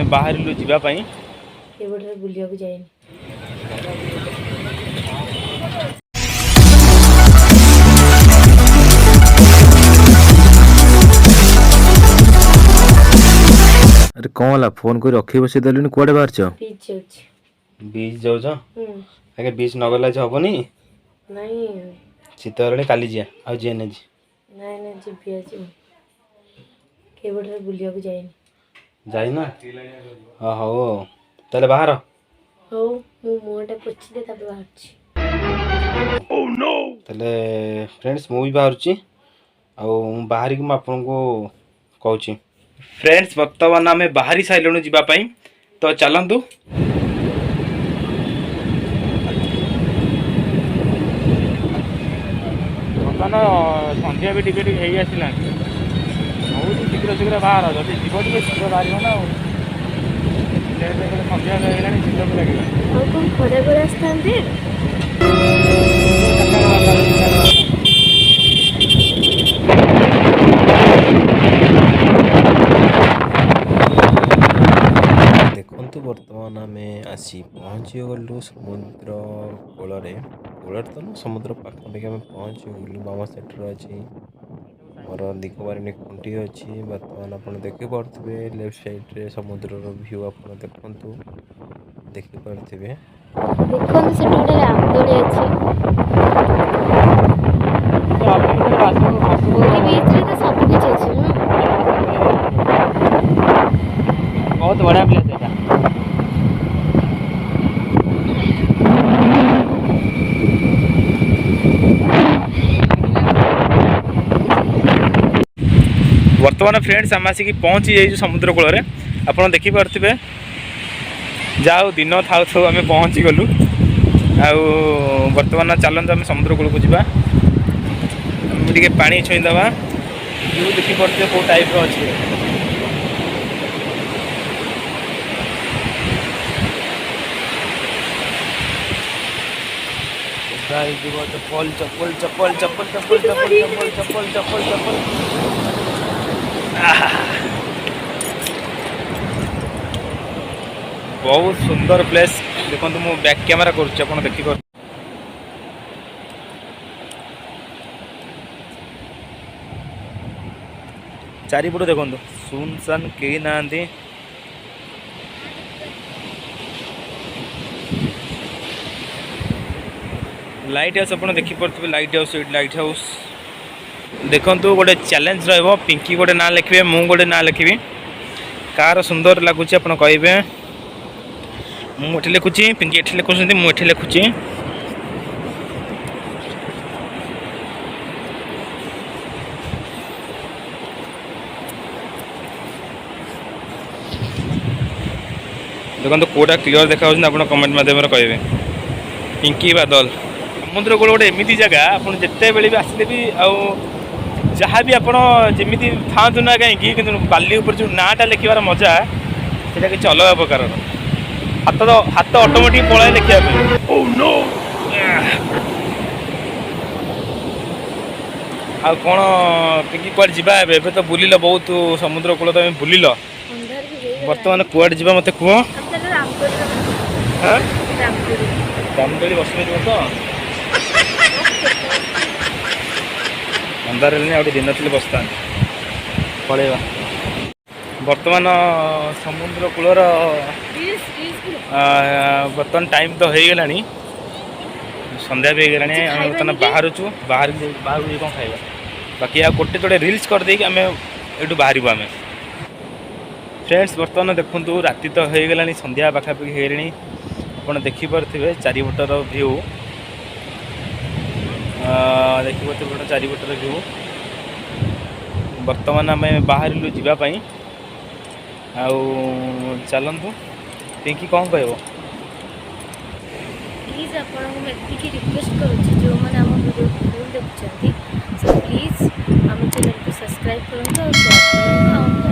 बाहर जावाई बुलिया जाए अरे कौन है फोन को रखी बस देलुनि कुआडे बाहरछ बीच जाऊछ आगे बीच न गला हबनी नहीं शीत हेले काली जा आ जी नहीं नहीं जीपी आज केवल बुलिया जाए जाइना हाँ हौ ताले बाहर हो मु मुहटा पोछिले तापर बाहरछि ताले फ्रेंड्स मु भी बाहरछि आ बाहर की आपन को कहूँ फ्रेंड्स वर्तमान आम बाहरी साइलु जावाई तो चलतु बर्तमान संध्या भी टिके हो आसला बहुत शीघ्र शीघ्र बाहर जब जीव टे शीघ्र बाहर ना संध्या होगा शीघ्र भी लगे खरा कर आसते देखु बर्तमान आम आसी पहुँची गलु समुद्र कूल तो ना समुद्र पाखपाखि आम पहुँची गलु बाम साइड्रे अच्छी मोर दिगबारिणी खुंटी अच्छी बर्तमान आप देखिपे लेफ्ट साइड्रे समुद्र व्यू आप देखु देखिपे देखो से टोटल आमदोड़ी अच्छी बीच रे तो सब कुछ अच्छी बहुत बड़ा प्लेस है वर्तमान फ्रेंड्स आम आसिक पहुँची जाइए समुद्र कूल में आप देखिपे जाओ दिन था आम पहुँची गलु बर्तमान चलते आम समुद्र कूल को जावा टे पानी छुईदे व्यू देखिपे कौ टाइप अच्छे चप्पल चप्पल चप्पल चप्पल चप्पल चप्पल चप्पल चप्पल चप्पल चप्पल बहुत सुंदर प्लेस देखो मु बैक कैमेरा कर देखी चारिपट देखो सुनसान कई ना लाइट हाउस आप देखिपे लाइट हाउस देखु गोटे चैलेंज पिंकी गोटे ना लिखे मु गोटे ना लिखी कार सुंदर लगुच आप कहे मुझे लिखुची पिंकी एठी लिखुं मुझे लिखुची देखो कौटा क्लीयर देखा आप कमेंट मध्यम कहे पिंकी बादल समुद्र कूल गोटे एमती जगह आप जिते बेले भी आसिले भी जहाँ भी आपमी था ना कहीं बाली जो नाटा लिखार मजा से किसी अलग प्रकार हाथ ऑटोमेटिक पलाए लिखा आ कौन पिंकी कुआडे जीवा एबे तो बुलिल बहुत समुद्र कूल तो बुलिल बर्तमान कुआडे जीवा मते कुह रामदोली बसले जीव तो अंधार आउटे दिन थी बसता पलैया बर्तमान समुद्र कूलर बर्तमान टाइम तो हो गला संध्या भी हो गला बर्तमान बाहर बाहर कौन खाଇବା बाकी आ गोटे जोड़े रिल्स कर देकी आम ये बाहर आम फ्रेंड्स बर्तमान देखु राति तो हो गला संध्या पाखापाखि हो गली आप देखिपे चारिपटर व्यू देखिए चारिपटर व्यू बर्तमान आम बाहर जावाई चलतु पिंकी कौन कह प्लीज आपको रिक्वेस्ट करुच्ची जो मैंने आम वीडियो फुल देखुं सो प्लीज आम चैनल को सब्सक्राइब करूँ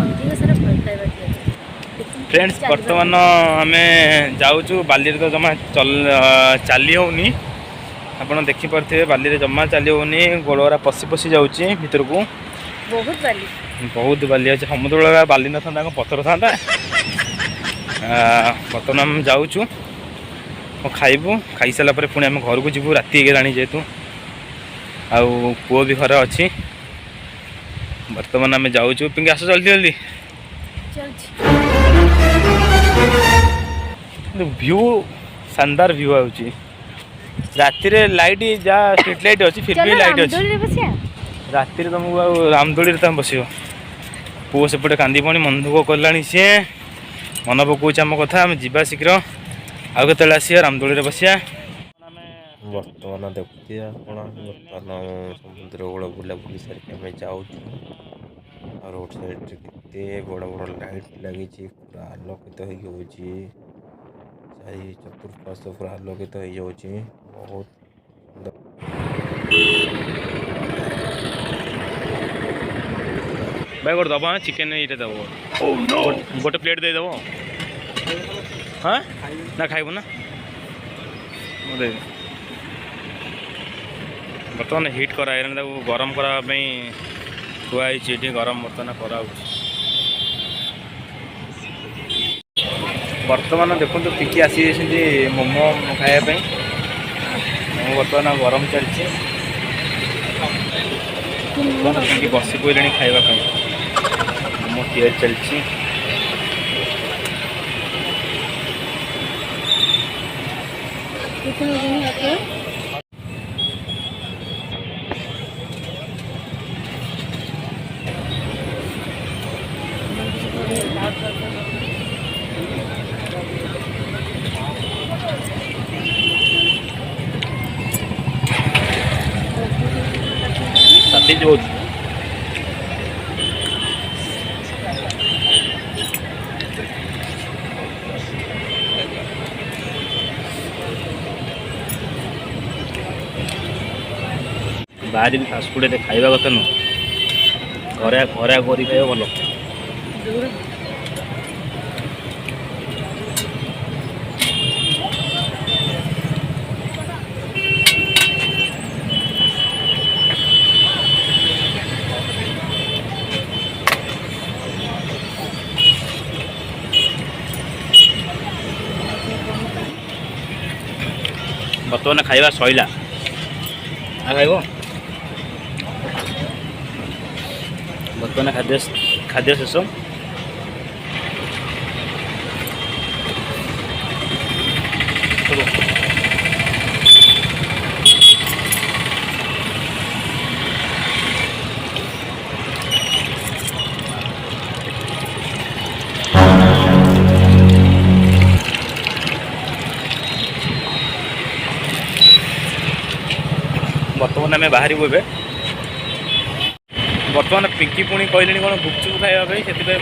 अधिक सारा भल पाइबा दिखाते फ्रेंड्स बर्तमान आम जाऊँ बाली तो जमा चली होनी आप देखिपे बाली जमा चली होनी गोड़ा पशि पशि जाऊँगी भीतर को बहुत बाली अच्छे समुद्र बाली न था पथर था बर्तमान आम जाऊँ खाइबू खाई सारा पुणी आम घर को जीवु राति गलाणी जेहेतु आउ पुओ भी घरे अच्छी बर्तमान आम जाऊँ पिंकी आस जल्दी जल्दी व्यू शानदार व्यू आउची राति रे लाइट जा स्ट्रीट लाइट अच्छी फिर भी लाइट अच्छी राति तुमको रामदोली तुम बस पुओ सेपटे कांदी पड़ी मन दुख कला सी मन पकाऊँ आम कथा आम जा शीघ्र आउ के आसिया रामदोली बसिया बर्तमान देखुए बर्तमान समुद्र कूल बुलाबुली सारिक आम जाऊँ और रोड साइड केते बड़ बड़ लाइट लगी पूरा आलोकित हो चतुर्पाश पूरा आलोकित हो बहुत भाई गोटे दब चिकेन ये दब गोटे प्लेट दे दब हाँ ना खाइबू ना बर्तमान हिट करा गरम करापी थुआई गरम बर्तमान करा बर्तमान देखो पिंकी आसी मोमो खायापी बर्तमान गरम चलती पिंकी बसी पड़े खावाई मोमो तैयारी चलती जो बाहर भी फास्टफुड खाଇବା କଥା ନୁହଁ ଘରେ ଘରେ କରି ଖାଇବା ଭଲ ବର୍ତ୍ତମାନ ଖାଇବା ସଇଲା ଖାଇବ ବର୍ତ୍ତମାନ ଖାଦ୍ୟ ଶେଷ बर्तमान आम बाहर बर्तमान पिंकी पुणी कहले कौन गुपचुप खावाई से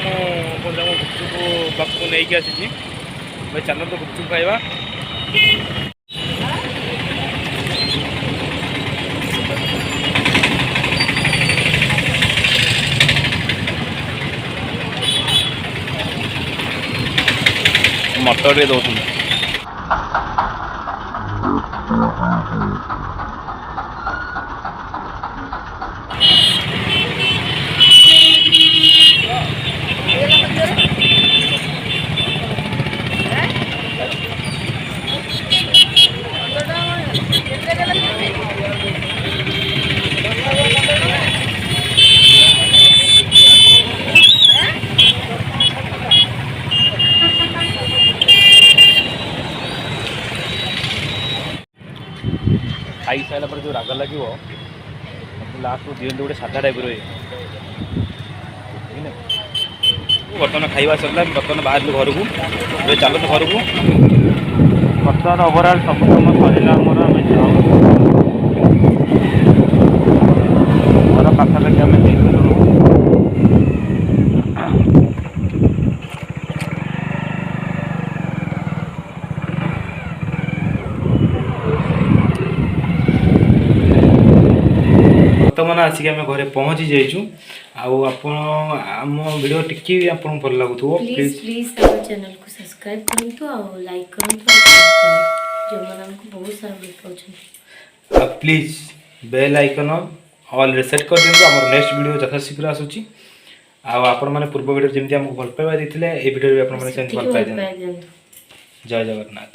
गुपचुप पाक नहीं आसी भाई चलो तो गुपचुप खावा मटर दौर खाई सारा पर जो राग लगे लास्ट को दिखते गोटे साधा टाइप बर्तमान खाଇବା सरला बर्तमान बाहर घर को चलो घर को बर्तमान ओवरऑल सब कम सरला घर पाखापाखि आम बर्तमान आसिक आम घरे पहुँची जाइचु आम वीडियो टिकी आपन भल लगुथो प्लीज प्लीज आम चैनल को सब्सक्राइब करंतु और लाइक करंतु जो मन हमको बहुत सारा हेल्प पाउछन प्लीज बेल आइकन ऑल रे सेट कर दिंतु हमर नेक्स्ट वीडियो जथा शीघ्र आसुची ଆଉ ଆପଣମାନେ ପୂର୍ବ ଭିଡ଼ିଓ ଯେମିତି ଆମକୁ ଭଲ ପାଇବା ଦେଇଥିଲେ ଏ ଭିଡ଼ିଓରେ ବି ଆପଣମାନେ ସେମିତି ଭଲ ପାଇ ଦିଅନ୍ତୁ। ଜୟ ଜଗନ୍ନାଥ।